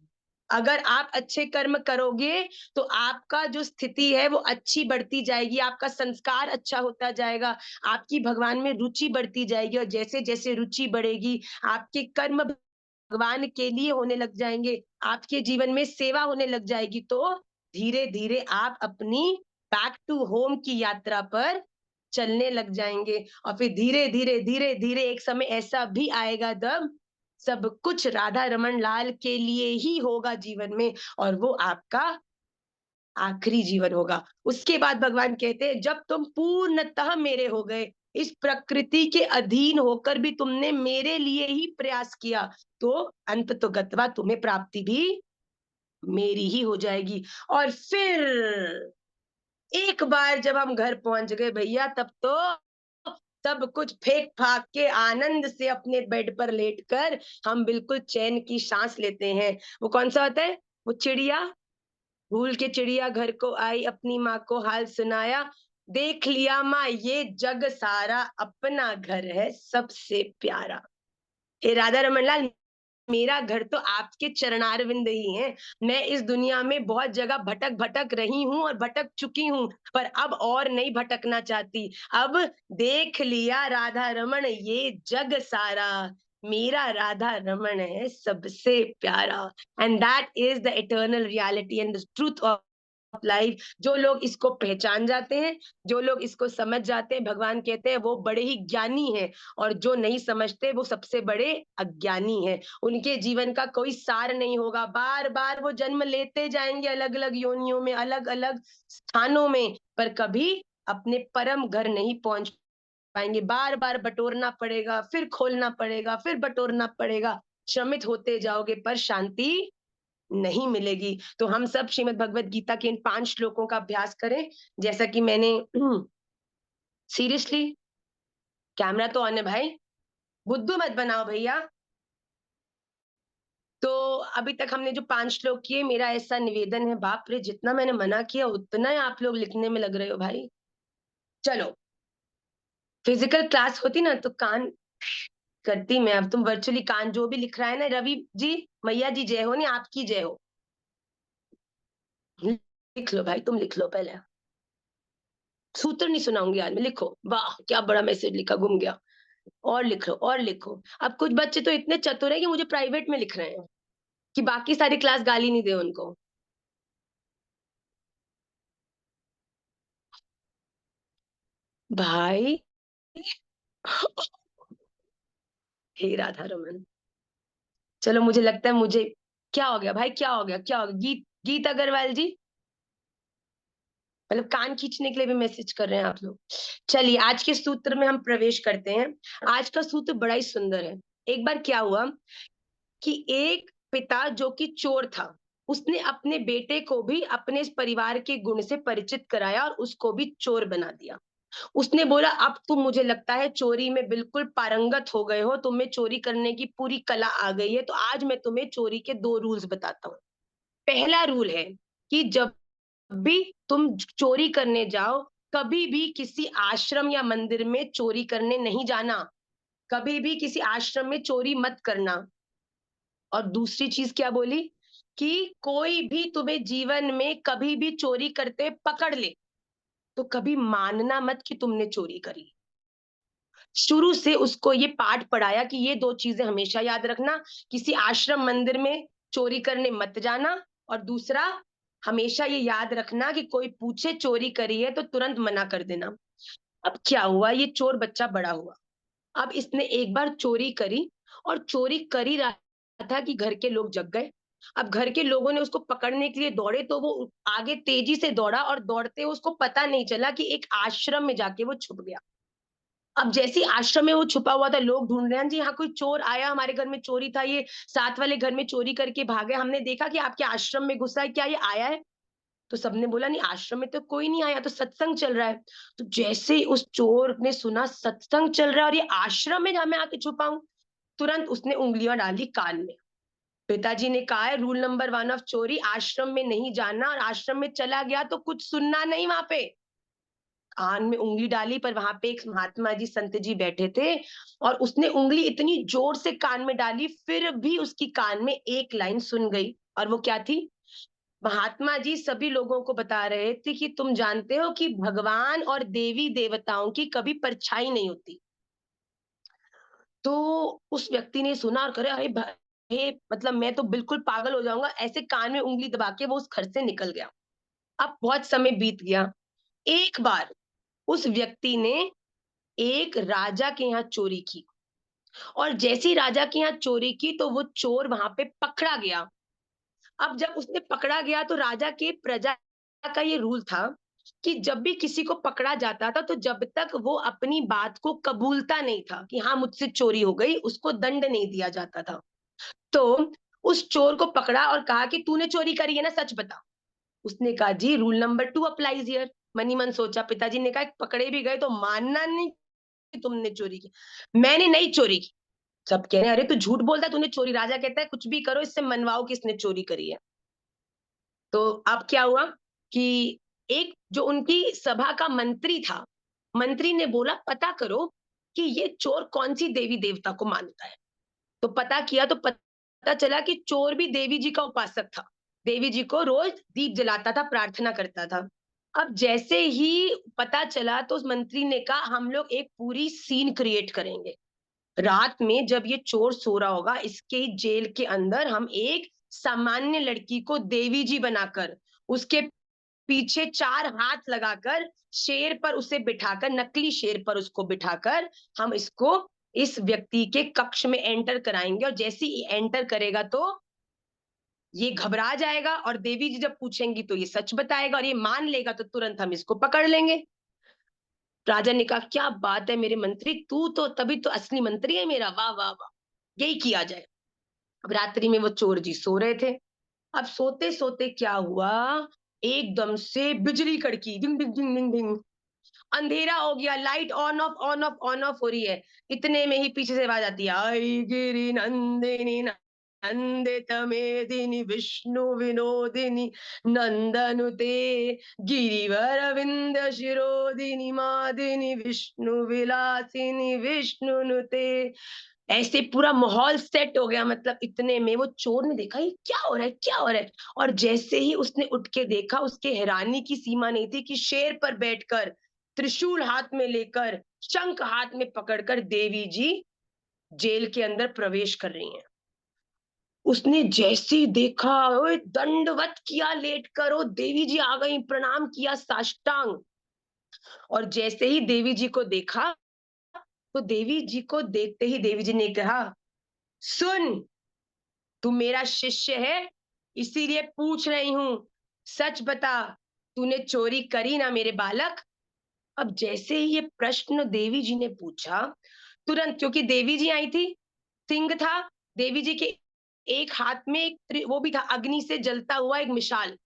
अगर आप अच्छे कर्म करोगे, तो आपका जो स्थिति है वो अच्छी बढ़ती जाएगी, आपका संस्कार अच्छा होता जाएगा, आपकी भगवान में रुचि बढ़ती जाएगी, और जैसे-जैसे रुचि बढ़ेगी, आपके कर्म भगवान के लिए होने लग जाएँगे, आपके जीवन में सेवा होने लग जाएगी, तो धीरे-धीरे आप अपनी बैक टू होम की यात्रा पर चलने लग जाएँगे, और फिर धीरे-धीरे, धीरे-धीरे एक समय ऐसा भी आएगा जब सब कुछ राधा रमन लाल के लिए ही होगा जीवन में, और वो आपका आखिरी जीवन होगा। उसके बाद भगवान कहते हैं जब तुम पूर्णतः मेरे हो गए, इस प्रकृति के अधीन होकर भी तुमने मेरे लिए ही प्रयास किया, तो अंत तो गत्वा तुम्हें प्राप्ति भी मेरी ही हो जाएगी। और फिर एक बार जब हम घर पहुँच गए भैया, तब तो सब कुछ फेंक-फाक के आनंद से अपने बेड पर लेटकर हम बिल्कुल चैन की साँस लेते हैं। वो कौन-सा होता है? वो चिड़िया, भूल के चिड़िया घर को आई, अपनी माँ को हाल सुनाया, देख लिया माँ ये जग सारा, अपना घर है सबसे प्यारा। हे राधा रमन लाल, मेरा घर तो आपके चरणारविंद ही हैं। मैं इस दुनिया में बहुत जगह भटक-भटक रही हूँ और भटक चुकी हूँ, पर अब और नहीं भटकना चाहती। अब देख लिया राधा रमण ये जग सारा, मेरा राधा रमण है सबसे प्यारा। And that is the eternal reality and the truth of life. जो लोग इसको पहचान जाते हैं, जो लोग इसको समझ जाते हैं, भगवान कहते हैं वो बड़े ही ज्ञानी हैं, और जो नहीं समझते वो सबसे बड़े अज्ञानी हैं। उनके जीवन का कोई सार नहीं होगा, बार-बार वो जन्म लेते जाएँगे अलग-अलग योनियों में, अलग-अलग स्थानों में, पर कभी अपने परम घर नहीं पहुँच पाएंगे, बार बार बटोरना पड़ेगा, फिर खोलना पड़ेगा, फिर बटोरना पड़ेगा, श्रमित होते जाओगे पर शांति नहीं मिलेगी। तो हम सब श्रीमद् भगवत गीता के इन 5 श्लोकों का अभ्यास करें। जैसा कि मैंने सीरियसली कैमरा तो ऑन है भाई, बुद्धू मत बनाओ भैया। तो अभी तक हमने जो 5 श्लोक किए, मेरा ऐसा निवेदन है, बाप रे! जितना मैंने मना किया उतना ही आप लोग लिखने में लग रहे हो भाई। चलो, फिजिकल क्लास होती ना तो कान करती मैं, अब तुम वर्चुअली कान जो भी लिख रहा है ना, रवि जी, मैया जी जय हो, नहीं आपकी जय हो। लिख लो भाई, तुम लिख लो पहले। सूत्र नहीं सुनाऊंगी आज मैं, लिखो। वाह क्या बड़ा मैसेज लिखा, गुम गया। और लिखो और लिखो। अब कुछ बच्चे तो इतने चतुर है कि मुझे प्राइवेट में लिख रहे हैं कि बाकी सारी क्लास गाली नहीं दे उनको। भाई हे राधा रमन, चलो मुझे लगता है मुझे क्या हो गया भाई, क्या हो गया, क्या हो गया? गीत गीत अग्रवाल जी, मतलब कान खींचने के लिए भी मैसेज कर रहे हैं आप लोग। चलिए आज के सूत्र में हम प्रवेश करते हैं। आज का सूत्र बड़ा ही सुंदर है। एक बार क्या हुआ कि एक पिता जो कि चोर था, उसने अपने बेटे को भी अपने इस परिवार के गुण से परिचित कराया और उसको भी चोर बना दिया। उसने बोला अब तुम, मुझे लगता है चोरी में बिल्कुल पारंगत हो गए हो, तुम्हें चोरी करने की पूरी कला आ गई है, तो आज मैं तुम्हें चोरी के 2 रूल्स बताता हूँ। पहला रूल है कि जब भी तुम चोरी करने जाओ, कभी भी किसी आश्रम या मंदिर में चोरी करने नहीं जाना। कभी भी किसी आश्रम में चोरी मत करना। और दूसरी चीज क्या बोली कि कोई भी तुम्हें जीवन में कभी भी चोरी करते पकड़ ले, तो कभी मानना मत कि तुमने चोरी करी। शुरू से उसको ये पाठ पढ़ाया कि ये 2 चीजें हमेशा याद रखना, किसी आश्रम मंदिर में चोरी करने मत जाना, और दूसरा हमेशा ये याद रखना कि कोई पूछे चोरी करी है तो तुरंत मना कर देना। अब क्या हुआ, ये चोर बच्चा बड़ा हुआ। अब इसने एक बार चोरी करी, और चोरी कर ही रहा था कि घर के लोग जग गए। अब घर के लोगों ने उसको पकड़ने के लिए दौड़े, तो वो आगे तेजी से दौड़ा और दौड़ते उसको पता नहीं चला कि एक आश्रम में जाके वो छुप गया। अब जैसे ही आश्रम में वो छुपा हुआ था, लोग ढूंढ रहे हैं, जी हाँ कोई चोर आया, हमारे घर में चोरी था, ये साथ वाले घर में चोरी करके भागे, हमने देखा कि आपके आश्रम में घुसा है, क्या ये आया है? तो सबने बोला नहीं, आश्रम में तो कोई नहीं आया, तो सत्संग चल रहा है। तो जैसे ही उस चोर ने सुना सत्संग चल रहा है और ये आश्रम में जहां मैं आके छुपा हूं, तुरंत उसने उंगलियां डाली कान में। पिताजी ने कहा है रूल नंबर 1 ऑफ चोरी, आश्रम में नहीं जाना, और आश्रम में चला गया तो कुछ सुनना नहीं वहां पे। कान में उंगली डाली, पर वहां पे एक महात्मा जी संत जी बैठे थे, और उसने उंगली इतनी जोर से कान में डाली, फिर भी उसकी कान में एक लाइन सुन गई। और वो क्या थी? महात्मा जी सभी लोगों को बता रहे थे कि तुम जानते हो कि भगवान और देवी देवताओं की कभी परछाई नहीं होती। तो उस व्यक्ति ने सुना और करे, अरे भाई, मतलब मैं तो बिल्कुल पागल हो जाऊंगा, ऐसे कान में उंगली दबा के वो उस घर से निकल गया। अब बहुत समय बीत गया। एक बार उस व्यक्ति ने एक राजा के यहाँ चोरी की, और जैसी राजा के यहाँ चोरी की तो वो चोर वहां पे पकड़ा गया। अब जब उसने पकड़ा गया तो राजा के प्रजा का ये रूल था कि जब भी किसी को पकड़ा जाता था, तो जब तक वो अपनी बात को कबूलता नहीं था कि हाँ मुझसे चोरी हो गई, उसको दंड नहीं दिया जाता था। तो उस चोर को पकड़ा और कहा कि तूने चोरी करी है ना, सच बता। उसने कहा जी रूल नंबर 2 अप्लाइज हियर। मनी मन सोचा, पिताजी ने कहा पकड़े भी गए तो मानना नहीं कि तुमने चोरी की। मैंने नहीं चोरी की। सब कह रहे हैं अरे तू झूठ बोलता है, तूने चोरी। राजा कहता है कुछ भी करो, इससे मनवाओ कि इसने चोरी करी है। तो अब क्या हुआ कि एक जो उनकी सभा का मंत्री था, मंत्री ने बोला पता करो कि ये चोर कौन सी देवी देवता को मानता है। तो पता किया तो पता चला कि चोर भी देवी जी का उपासक था, देवी जी को रोज दीप जलाता था, प्रार्थना करता था। अब जैसे ही पता चला तो उस मंत्री ने कहा हम लोग एक पूरी सीन क्रिएट करेंगे। रात में जब ये चोर सो रहा होगा, इसके जेल के अंदर हम एक सामान्य लड़की को देवी जी बनाकर, उसके पीछे 4 हाथ लगाकर, शेर पर उसे बिठाकर, नकली शेर पर उसको बिठाकर, हम इसको इस व्यक्ति के कक्ष में एंटर कराएंगे, और जैसे ही एंटर करेगा तो ये घबरा जाएगा, और देवी जी जब पूछेंगी तो ये सच बताएगा, और ये मान लेगा तो तुरंत हम इसको पकड़ लेंगे। राजा ने कहा, क्या बात है मेरे मंत्री, तू तो तभी तो असली मंत्री है मेरा, वाह वाह वाह, यही किया जाए। अब रात्रि में वो चोर जी सो रहे थे। अब सोते सोते क्या हुआ, एकदम से बिजली कड़की, डिंग डिंग डिंग डिंग डिंग, अंधेरा हो गया, light on off on off on off हो रही है। इतने में ही पीछे से आवाज आती है, आई गिरि नंदिनी नंदित मेदिनी विष्णु विनोदिनी नंदनुते गिरिवर विंद शिरोदिनी मादिनी विष्णु विलासिनी विष्णुनुते। ऐसे पूरा माहौल सेट हो गया, मतलब इतने में वो चोर ने देखा ये क्या हो रहा है, क्या हो रहा है। और जैसे ही उसने उठ के देखा, उसके हैरानी की सीमा नहीं थी कि शेर पर बैठकर, त्रिशूल हाथ में लेकर, शंख हाथ में पकड़कर देवी जी जेल के अंदर प्रवेश कर रही हैं। उसने जैसे ही देखा, ओए दंडवत किया लेटकर, ओ देवी जी आ गई, प्रणाम किया साष्टांग। और जैसे ही देवी जी को देखा, तो देवी जी को देखते ही देवी जी ने कहा, सुन, तू मेरा शिष्य है, इसीलिए पूछ रही हूँ, सच बता, तूने चोरी करी ना मेरे बालक। अब जैसे ही ये प्रश्न देवी जी ने पूछा, तुरंत, क्योंकि देवी जी आई थी, सिंह था देवी जी के एक हाथ में, वो भी था अग्नि से जलता हुआ एक मिसाल।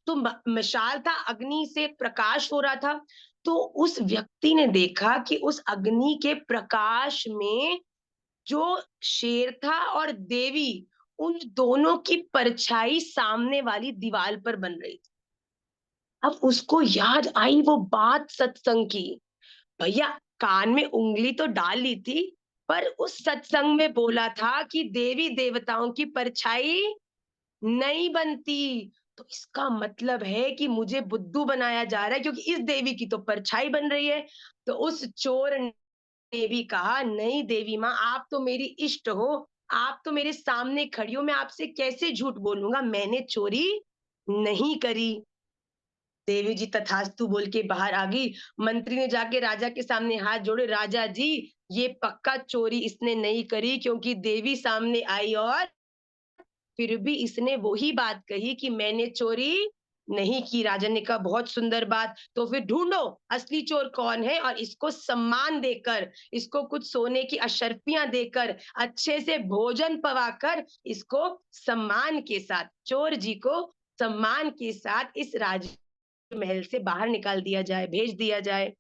तो मिसाल था, अग्नि से प्रकाश हो रहा था। तो उस व्यक्ति ने देखा कि उस अग्नि के प्रकाश में जो शेर था और देवी, उन दोनों की परछाई सामने वाली दीवार पर बन रही थी। अब उसको याद आई वो बात सत्संग की। भैया, कान में उंगली तो डाल ली थी, पर उस सत्संग में बोला था कि देवी देवताओं की परछाई नहीं बनती। तो इसका मतलब है कि मुझे बुद्धू बनाया जा रहा है, क्योंकि इस देवी की तो परछाई बन रही है। तो उस चोर ने भी कहा, नहीं देवी माँ, आप तो मेरी इष्ट हो, आप तो मेरे सामने खड़ी हो, मैं आपसे कैसे झूठ बोलूंगा, मैंने चोरी नहीं करी। देवी जी तथास्तु बोल के बाहर आ गई। मंत्री ने जाके राजा के सामने हाथ जोड़े, राजा जी, ये पक्का चोरी इसने नहीं करी, क्योंकि देवी सामने आई और फिर भी इसने वही बात कही कि मैंने चोरी नहीं की। राजा ने कहा, बहुत सुंदर बात, तो फिर ढूंढो असली चोर कौन है, और इसको सम्मान देकर, इसको कुछ सोने की अशर्फियां देकर, अच्छे से भोजन पवाकर, इसको सम्मान के साथ, चोर जी को सम्मान के साथ इस राज महल से बाहर निकाल दिया जाए, भेज दिया जाए।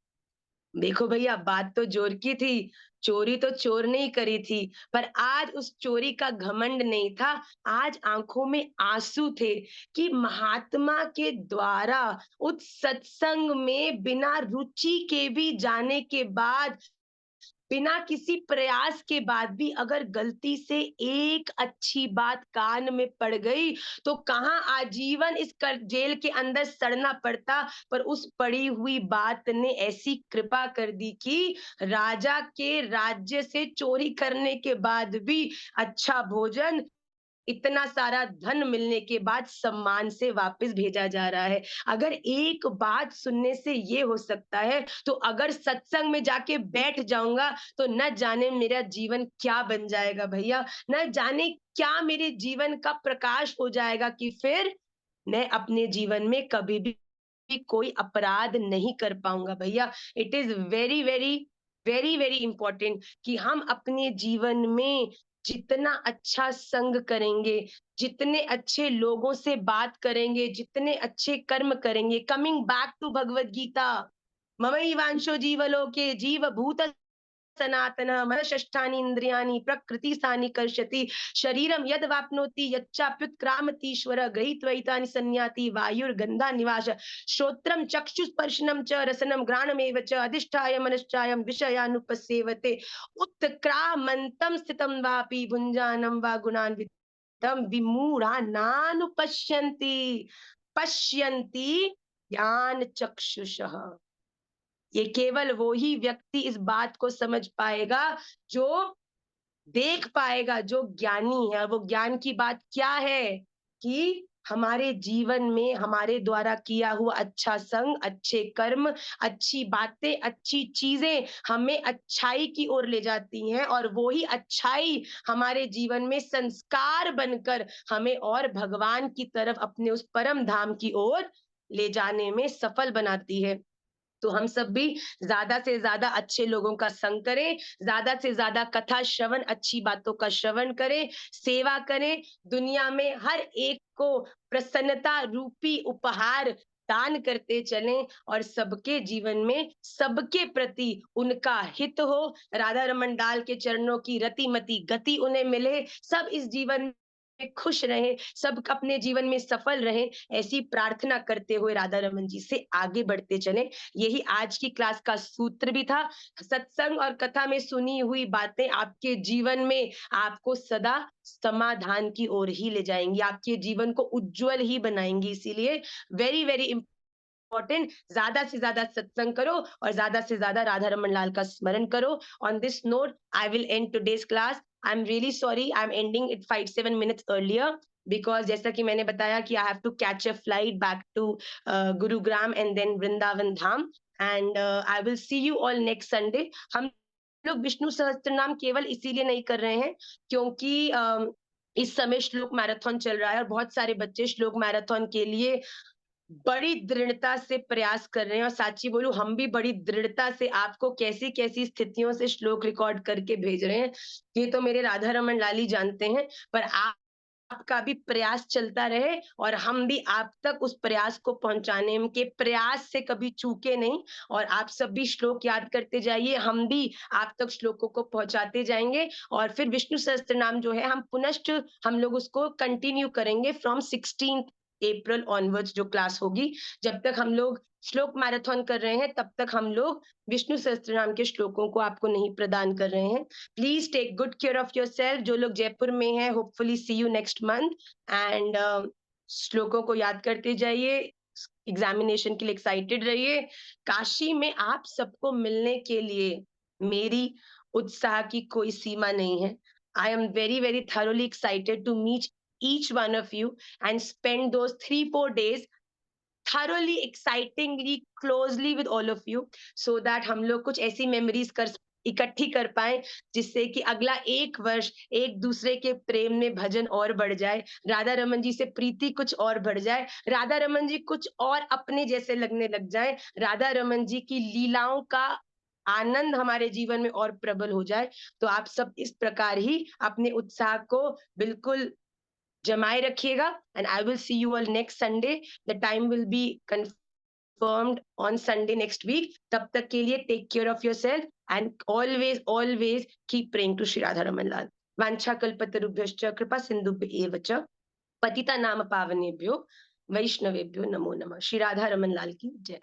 देखो भैया, बात तो जोर की थी, चोरी तो चोर ने ही करी थी, पर आज उस चोरी का घमंड नहीं था, आज आंखों में आंसू थे कि महात्मा के द्वारा उस सत्संग में बिना रुचि के भी जाने के बाद, बिना किसी प्रयास के बाद भी अगर गलती से एक अच्छी बात कान में पड़ गई, तो कहाँ आजीवन इस जेल के अंदर सड़ना पड़ता। पर उस पड़ी हुई बात ने ऐसी कृपा कर दी कि राजा के राज्य से चोरी करने के बाद भी अच्छा भोजन, इतना सारा धन मिलने के बाद सम्मान से वापस भेजा जा रहा है। अगर एक बात सुनने से ये हो सकता है, तो अगर सत्संग में जाके बैठ जाऊँगा, तो न जाने मेरा जीवन क्या बन जाएगा भैया, न जाने क्या मेरे जीवन का प्रकाश हो जाएगा कि फिर मैं अपने जीवन में कभी भी कोई अपराध नहीं कर पाऊँगा भैया। It is very, very, very, very important कि हम अपने जीवन में जितना अच्छा संग करेंगे, जितने अच्छे लोगों से बात करेंगे, जितने अच्छे कर्म करेंगे, coming back to Bhagavad Gita, ममैवांशो जीवलोके जीवभूत सनातनः मनःषष्ठानि इन्द्रियाणि प्रकृतिस्थानि कर्षति शरीरं यद्वाप्नोति यच्चाप्युत्क्रामतीश्वरः गृहीत्वैतानि संयाति वायुर्गन्धानिवासः श्रोत्रं चक्षुस्पर्शनं च रसनं घ्राणमेव च अधिष्ठाय मनश्चायं विषयानुपसेवते उत्क्रामन्तं स्थितं वापि भुञ्जानं वा गुणान्वितं विमूढानानुपश्यन्ति पश्यन्ति ज्ञान चक्षुषः। ये केवल वो ही व्यक्ति इस बात को समझ पाएगा जो देख पाएगा, जो ज्ञानी है। वो ज्ञान की बात क्या है कि हमारे जीवन में हमारे द्वारा किया हुआ अच्छा संग, अच्छे कर्म, अच्छी बातें, अच्छी चीजें हमें अच्छाई की ओर ले जाती हैं, और वो ही अच्छाई हमारे जीवन में संस्कार बनकर हमें और भगवान की तरफ, अपने उस परम धाम की ओर ले जाने में सफल बनाती है। तो हम सब भी ज़्यादा से ज़्यादा अच्छे लोगों का संग करें, ज़्यादा से ज़्यादा कथा श्रवण, अच्छी बातों का श्रवण करें, सेवा करें, दुनिया में हर एक को प्रसन्नता रूपी उपहार दान करते चलें और सबके जीवन में सबके प्रति उनका हित हो, राधा रमन डाल के चरणों की रतिमति गति उन्हें मिले, सब इस जीवन में खुश रहें, सब अपने जीवन में सफल रहें, ऐसी प्रार्थना करते हुए राधा रमन जी से आगे बढ़ते चलें। यही आज की क्लास का सूत्र भी था। सत्संग और कथा में सुनी हुई बातें आपके जीवन में आपको सदा समाधान की ओर ही ले जाएँगी, आपके जीवन को उज्जवल ही बनाएँगी। इसीलिए वेरी, वेरी इम्पोर्टेंट, ज़्यादा से ज़्यादा सत्संग करो और ज़्यादा से ज़्यादा राधा रमन लाल का स्मरण करो। On this note, I will end today's class. I'm really sorry, I'm ending it 5-7 minutes earlier because जैसा कि मैंने बताया कि I have to catch a flight back to Gurugram and then Vrindavan Dham and I will see you all next Sunday. हम लोग विष्णु सहस्त्रनाम केवल इसीलिए नहीं कर रहे हैं क्योंकि इस समय श्लोक मैराथन चल रहा है और बहुत सारे बच्चे श्लोक मैराथन के लिए बड़ी दृढ़ता से प्रयास कर रहे हैं और साची बोलूं हम भी बड़ी दृढ़ता से आपको कैसी कैसी स्थितियों से श्लोक रिकॉर्ड करके भेज रहे हैं, ये तो मेरे राधा रमन लाल ही जानते हैं। पर आपका भी प्रयास चलता रहे और हम भी आप तक उस प्रयास को पहुंचाने के प्रयास से कभी चूके नहीं और आप सब भी श्लोक याद करते जाइए, हम भी आप तक श्लोकों को पहुंचाते जाएंगे और फिर विष्णु सहस्त्र नाम जो है हम पुनश्च हम लोग उसको कंटिन्यू करेंगे फ्रॉम 16 अप्रैल ऑनवर्ड्स जो क्लास होगी। जब तक हम लोग श्लोक मैराथन कर रहे हैं तब तक हम लोग विष्णु सहस्त्रनाम के श्लोकों को आपको नहीं प्रदान कर रहे हैं। Please take good care of yourself. जो लोग जयपुर में हैं, hopefully see you next month and श्लोकों को याद करते जाइए, एग्जामिनेशन के लिए एक्साइटेड रहिए। काशी में आप सबको मिलने के लिए मेरी उत्साह की कोई सीमा नहीं है। I am very very thoroughly excited to meet each one of you and spend those 3-4 days thoroughly excitingly closely with all of you so that हम लोग कुछ ऐसी मेमोरीज कर इकट्ठी कर पाए जिससे कि अगला 1 वर्ष एक दूसरे के प्रेम में भजन और बढ़ जाए, राधा रमन जी से प्रीति कुछ और बढ़ जाए, राधा रमन जी कुछ और अपने जैसे लगने लग जाए, राधा रमन जी की लीलाओं का आनंद हमारे जीवन में और प्रबल हो जाए। तो आप सब इस प्रकार ही अपने उत्साह को बिल्कुल जमाए रखिएगा and I will see you all next Sunday. The time will be confirmed on Sunday next week. तब तक के लिए take care of yourself and always keep praying to Shri Radha Raman Lal. वांछा कल्पतरुभ्यश्च कृपा सिंधुभ्य एव च पतिता नाम पावनेभ्यो वैष्णवेभ्यो नमो नमः। श्री राधा रमन लाल की जय।